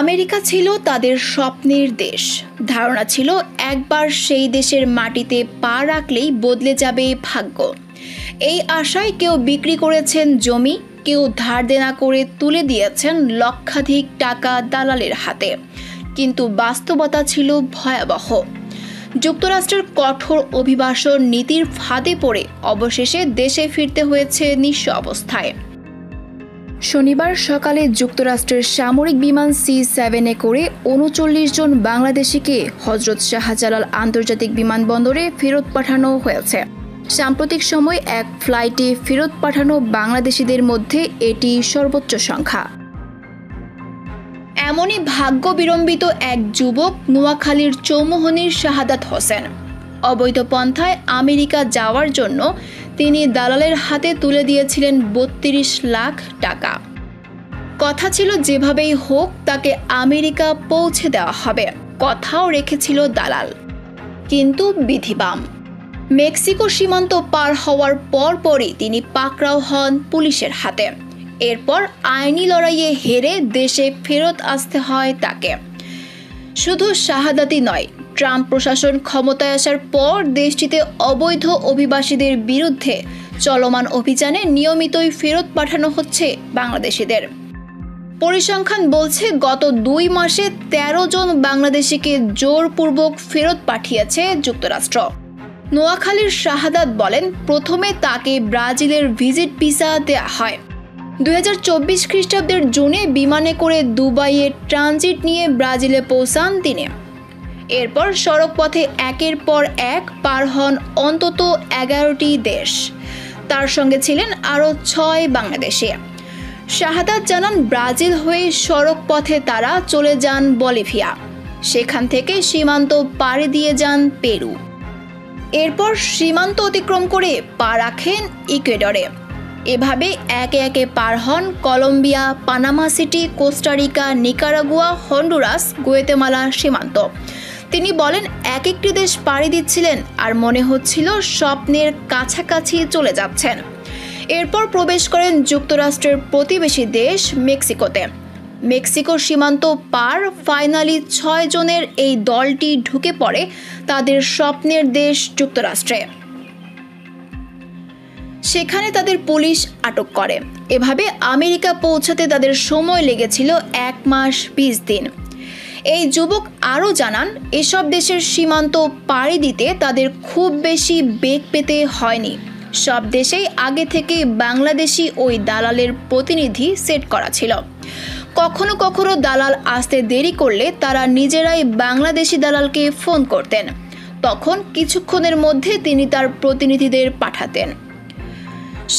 America ছিল তাদের স্বপ্নের দেশ। ধারণা ছিল একবার সেই দেশের মাটিতে পা রাখলেই বদলে যাবে ভাগ্য। এই আশায় কেউ বিক্রি করেছেন জমি, কেউ ধার দেনা করে তুলে দিয়েছেন লক্ষাধিক টাকা দালালের হাতে। কিন্তু বাস্তবতা ছিল ভয়াবহ। যুক্তরাষ্ট্রের কঠোর অভিবাসন নীতির ফাঁদে পড়ে অবশেষে দেশে ফিরতে হয়েছে নিঃস্ব অবস্থায়। শনিবার সকালে যুক্তরাষ্ট্রের সামরিক বিমান C-7 করে ৩৯ জন বাংলাদেশিকে হজরত শাহজালাল আন্তর্জাতিক বিমানবন্দরে ফেরত পাঠানো হয়েছে। সাম্প্রতিক সময় এক ফ্লাইটে ফেরত পাঠানো বাংলাদেশিদের মধ্যে এটি সর্বোচ্চ সংখ্যা। এমনই ভাগ্য বিড়ম্বিত এক যুবক নোয়াখালীর চৌমুহনীর শাহাদাত হোসেন। অবৈধ পন্থায় আমেরিকা যাওয়ার জন্য তিনি দালালের হাতে তুলে দিয়েছিলেন ৩২ লাখ টাকা। কথা ছিল যেভাবেই হোক তাকে আমেরিকা পৌঁছে দেওয়া হবে, কথাও রেখেছিল দালাল। কিন্তু বিধিবাম। মেক্সিকো সীমান্ত পার হওয়ার পরপরই তিনি পাকড়াও হন পুলিশের হাতে। এরপর আইনি লড়াইয়ে হেরে দেশে ফেরত আসতে হয় তাকে। শুধু শাহাদাতই নয়, ট্রাম্প প্রশাসন ক্ষমতায় আসার পর দেশটিতে অবৈধ অভিবাসীদের বিরুদ্ধে চলমান অভিযানে নিয়মিতই ফেরত পাঠানো হচ্ছে বাংলাদেশিদের। পরিসংখ্যান বলছে গত ২ মাসে ১৩ জন বাংলাদেশিকে জোরপূর্বক ফেরত পাঠিয়েছে যুক্তরাষ্ট্র। নোয়াখালীর শাহাদাত বলেন, প্রথমে তাকে ব্রাজিলের ভিজিট ভিসা দেয়া হয়। ২০২৪ খ্রিস্টাব্দের জুনে বিমানে করে দুবাইয়ে ট্রানজিট নিয়ে ব্রাজিলে পৌঁছান তিনি। এরপর সড়ক পথে একের পর এক পার হন অন্তত ১১টি দেশ। তার সঙ্গে ছিলেন আরও ৬ বাংলাদেশি। শাহাদাত জানান, ব্রাজিল হয়ে সড়ক পথে তারা চলে যান বলিভিয়া, সেখান থেকে সীমান্ত পাড়ি দিয়ে যান পেরু। এরপর সীমান্ত অতিক্রম করে পা রাখেন ইকুয়েডরে। এভাবে একে একে পার হন Colombia, Panama City, Costa Rica, Nicaragua, Honduras, Guatemala সীমান্ত। তিনি বলেন, এক একটি দেশ পাড়ি দিচ্ছিলেন আর মনে হচ্ছিল স্বপ্নের কাছাকাছি চলে যাচ্ছেন। এরপর প্রবেশ করেন যুক্তরাষ্ট্রের প্রতিবেশী দেশ মেক্সিকোতে। মেক্সিকোর সীমান্ত পার ফাইনালি ৬ জনের এই দলটি ঢুকে পড়ে তাদের স্বপ্নের দেশ যুক্তরাষ্ট্রে। সেখানে তাদের পুলিশ আটক করে। এভাবে আমেরিকা পৌঁছাতে তাদের সময় লেগেছিল ১ মাস ২০ দিন। এই যুবক আরও জানান, এসব দেশের সীমান্ত পাড়ি দিতে তাদের খুব বেশি বেগ পেতে হয়নি। সব দেশেই আগে থেকে বাংলাদেশি ওই দালালের প্রতিনিধি সেট করা ছিল। কখনো কখনো দালাল আসতে দেরি করলে তারা নিজেরাই বাংলাদেশি দালালকে ফোন করতেন। তখন কিছুক্ষণের মধ্যে তিনি তার প্রতিনিধিদের পাঠাতেন।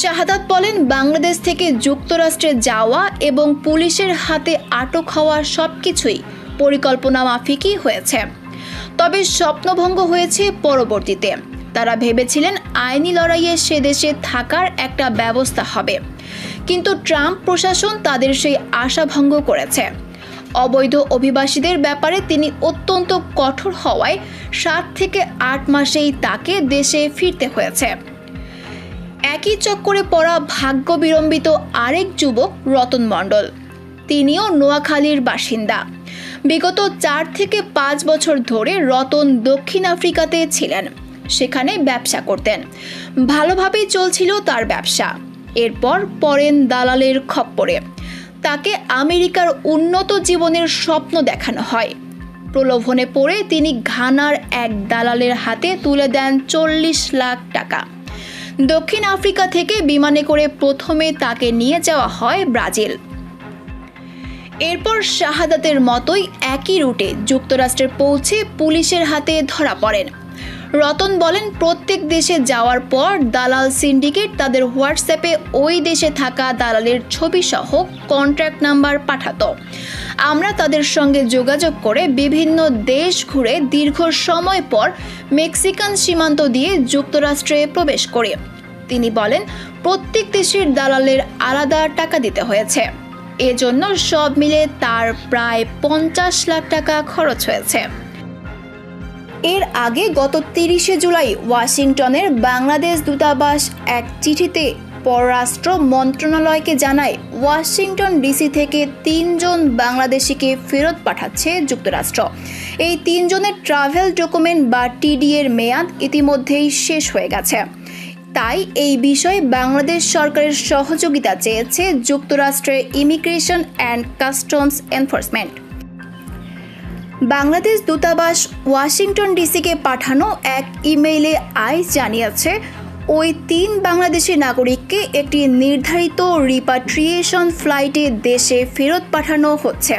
শাহাদাত বলেন, বাংলাদেশ থেকে যুক্তরাষ্ট্রে যাওয়া এবং পুলিশের হাতে আটক হওয়া সবকিছুই পরিকল্পনা মাফিকই হয়েছে। তবে স্বপ্নভঙ্গ হয়েছে পরবর্তীতে। তারা ভেবেছিলেন আইনি লড়াইয়ে সে দেশে থাকার একটা ব্যবস্থা হবে, কিন্তু ট্রাম্প প্রশাসন তাদের সেই আশা ভঙ্গ করেছে। অবৈধ অভিবাসীদের ব্যাপারে তিনি অত্যন্ত কঠোর হওয়ায় ৭ থেকে ৮ মাসেই তাকে দেশে ফিরতে হয়েছে। একই চক্করে পড়া ভাগ্য বিড়ম্বিত আরেক যুবক রতন মণ্ডল। তিনিও নোয়াখালীর বাসিন্দা। বিগত ৪ থেকে ৫ বছর ধরে রতন দক্ষিণ আফ্রিকাতে ছিলেন। সেখানে ব্যবসা করতেন। ভালোভাবেই চলছিল তার ব্যবসা। এরপর পড়েন দালালের খপ্পরে। তাকে আমেরিকার উন্নত জীবনের স্বপ্ন দেখানো হয়। প্রলোভনে পড়ে তিনি ঘানার এক দালালের হাতে তুলে দেন ৪০ লাখ টাকা। দক্ষিণ আফ্রিকা থেকে বিমানে করে প্রথমে তাকে নিয়ে যাওয়া হয় ব্রাজিল। এরপর শাহাদাতের মতোই একই রুটে যুক্তরাষ্ট্রে পৌঁছে পুলিশের হাতে ধরা পড়েন। রতন বলেন, প্রত্যেক দেশে যাওয়ার পর দালাল সিন্ডিকেট তাদের হোয়াটসঅ্যাপে ওই দেশে থাকা দালালের ছবি সহ কন্ট্রাক্ট নাম্বার পাঠাতো। আমরা তাদের সঙ্গে যোগাযোগ করে বিভিন্ন দেশ ঘুরে দীর্ঘ সময় পর মেক্সিকান সীমান্ত দিয়ে যুক্তরাষ্ট্রে প্রবেশ করি। তিনি বলেন, প্রত্যেক দেশের দালালের আলাদা টাকা দিতে হয়েছে। এজন্য সব মিলে তার প্রায় ৫০ লাখ টাকা খরচ হয়েছে। এর আগে গত ৩০শে জুলাই ওয়াশিংটনের বাংলাদেশ দূতাবাস এক চিঠিতে পররাষ্ট্র মন্ত্রণালয়কে জানায় ওয়াশিংটন ডিসি থেকে 3 জন বাংলাদেশিকে ফেরত পাঠাচ্ছে যুক্তরাষ্ট্র। এই 3 জনের ট্রাভেল ডকুমেন্ট বা টিডি এর মেয়াদ ইতিমধ্যেই শেষ হয়ে গেছে। তাই এই বিষয়ে বাংলাদেশ সরকারের সহযোগিতা চেয়েছে যুক্তরাষ্ট্রের immigration and customs enforcement. Bangladesh দূতাবাস ওয়াশিংটন ডিসিকে পাঠানো এক ইমেইলে আইস জানিয়েছে ওই 3 বাংলাদেশি নাগরিককে একটি নির্ধারিত রিপাট্রিয়েশন ফ্লাইটে দেশে ফেরত পাঠানো হচ্ছে।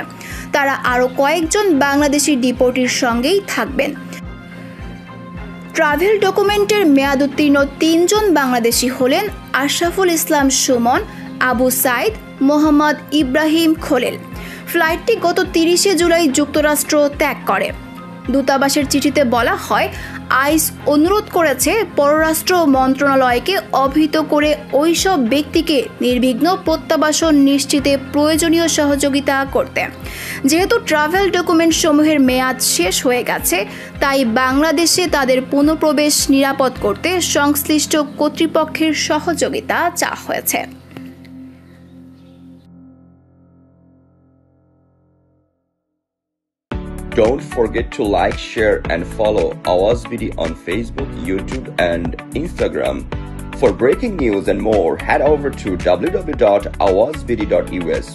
তারা আরও কয়েকজন বাংলাদেশি ডিপোর্টির সঙ্গেই থাকবেন। ট্রাভেল ডকুমেন্টের মেয়াদ উত্তীর্ণ 3 জন বাংলাদেশি হলেন আশরাফুল ইসলাম সুমন, আবু সাইদ, মোহাম্মদ ইব্রাহিম খলিল। ফ্লাইটটি গত 30 জুলাই যুক্তরাষ্ট্র ত্যাগ করে। দূতাবাসের চিঠিতে বলা হয়, আইস অনুরোধ করেছে পররাষ্ট্র মন্ত্রণালয়কে অবহিত করে ওইসব ব্যক্তিকে নির্বিঘ্ন প্রত্যাবাসন নিশ্চিতে প্রয়োজনীয় সহযোগিতা করতে। যেহেতু ট্রাভেল ডকুমেন্ট সমূহের মেয়াদ শেষ হয়ে গেছে, তাই বাংলাদেশে তাদের পুনঃপ্রবেশ নিরাপদ করতে সংশ্লিষ্ট কর্তৃপক্ষের সহযোগিতা চাওয়া হয়েছে। Don't forget to like, share and follow Awaz Vidi on Facebook, YouTube and Instagram. For breaking news and more, head over to www.awazvidi.us.